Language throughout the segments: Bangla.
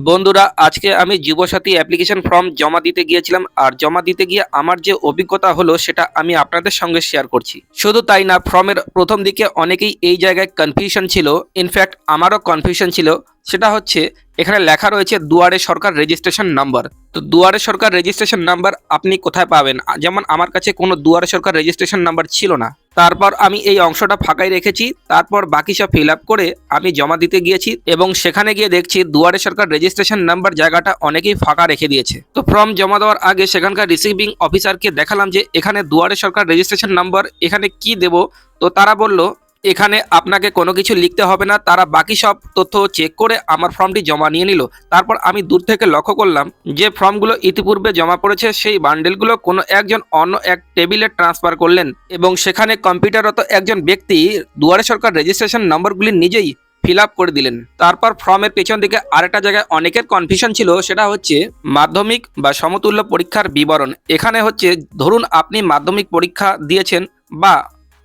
বন্ধুরা, আজকে আমি যুবসাথী অ্যাপ্লিকেশন ফর্ম জমা দিতে গিয়েছিলাম, আর জমা দিতে গিয়ে আমার যে অভিজ্ঞতা হলো সেটা আমি আপনাদের সঙ্গে শেয়ার করছি। শুধু তাই না, ফর্মের প্রথম দিকে অনেকেই এই জায়গায় কনফিউশন ছিল। ইনফ্যাক্ট আমারও কনফিউশন ছিল। সেটা হচ্ছে, এখানে লেখা রয়েছে দুয়ারে সরকার রেজিস্ট্রেশন নাম্বার। তো দুয়ারে সরকার রেজিস্ট্রেশন নাম্বার আপনি কোথায় পাবেন? যেমন আমার কাছে কোনো দুয়ারে সরকার রেজিস্ট্রেশন নাম্বার ছিল না। তারপর আমি এই অংশটা ফাঁকাই রেখেছি, তারপর বাকি সব ফিল আপ করে আমি জমা দিতে গিয়েছি এবং সেখানে গিয়ে দেখছি দুয়ারে সরকার রেজিস্ট্রেশন নাম্বার জায়গাটা অনেকেই ফাঁকা রেখে দিয়েছে। তো ফর্ম জমা দেওয়ার আগে সেখানকার রিসিভিং অফিসারকে দেখালাম যে এখানে দুয়ারে সরকার রেজিস্ট্রেশন নাম্বার এখানে কি দেব। তো তারা বলল এখানে আপনাকে কোনো কিছু লিখতে হবে না। তারা বাকি সব তথ্য চেক করে আমার ফর্মটি জমা নিয়ে নিল। তারপর আমি দূর থেকে লক্ষ্য করলাম যে ফর্মগুলো ইতিপূর্বে জমা পড়েছে সেই বান্ডেলগুলো কোনো একজন অন্য এক টেবিলে ট্রান্সফার করলেন এবং সেখানে কম্পিউটাররত একজন ব্যক্তি দুয়ারে সরকার রেজিস্ট্রেশন নম্বরগুলি নিজেই ফিল আপ করে দিলেন। তারপর ফর্মের পেছন দিকে আরেকটা জায়গায় অনেকের কনফিউশন ছিল, সেটা হচ্ছে মাধ্যমিক বা সমতুল্য পরীক্ষার বিবরণ। এখানে হচ্ছে, ধরুন আপনি মাধ্যমিক পরীক্ষা দিয়েছেন বা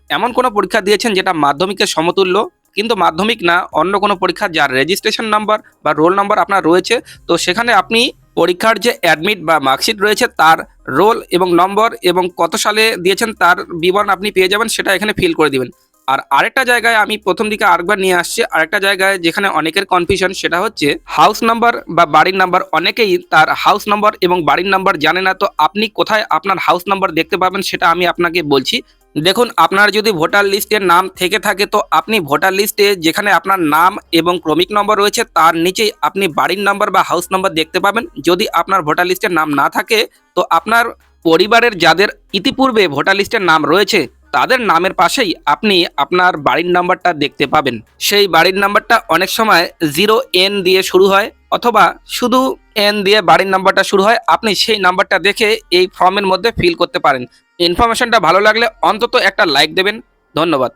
এমন কোনো পরীক্ষা দিয়েছেন যেটা মাধ্যমিকের সমতুল্য, কিন্তু মাধ্যমিক না, অন্য কোনো পরীক্ষা যার রেজিস্ট্রেশন নাম্বার বা রোল নাম্বার আপনার রয়েছে। তো সেখানে আপনি পরীক্ষার যে অ্যাডমিট বা মার্কশিট রয়েছে তার রোল এবং নম্বর এবং কত সালে দিয়েছেন তার বিবরণ আপনি পেয়ে যাবেন, সেটা এখানে ফিল করে দিবেন। আর আরেকটা জায়গায় আমি প্রথম দিকে আরেকবার নিয়ে আসছি, আরেকটা জায়গায় যেখানে অনেকের কনফিউশন, সেটা হচ্ছে হাউস নাম্বার বা বাড়ির নাম্বার। অনেকেই তার হাউস নাম্বার এবং বাড়ির নাম্বার জানে না। তো আপনি কোথায় আপনার হাউস নাম্বার দেখতে পাবেন সেটা আমি আপনাকে বলছি। দেখুন, আপনার যদি ভোটার লিস্টে নাম থেকে থাকে তো আপনি ভোটার লিস্টে যেখানে আপনার নাম এবং ক্রমিক নম্বর রয়েছে তার নিচেই আপনি বাড়ির নাম্বার বা হাউস নাম্বার দেখতে পাবেন। যদি আপনার ভোটার লিস্টে নাম না থাকে তো আপনার পরিবারের যাদের ইতিপূর্বে ভোটার লিস্টের নাম রয়েছে তাদের নামের পাশেই আপনি আপনার বাড়ির নাম্বারটা দেখতে পাবেন। সেই বাড়ির নাম্বারটা অনেক সময় 0N দিয়ে শুরু হয় অথবা শুধু N দিয়ে বাড়ির নাম্বারটা শুরু হয়। আপনি সেই নাম্বারটা দেখে এই ফর্মের মধ্যে ফিল করতে পারেন। ইনফরমেশনটা ভালো লাগলে অন্তত একটা লাইক দেবেন। ধন্যবাদ।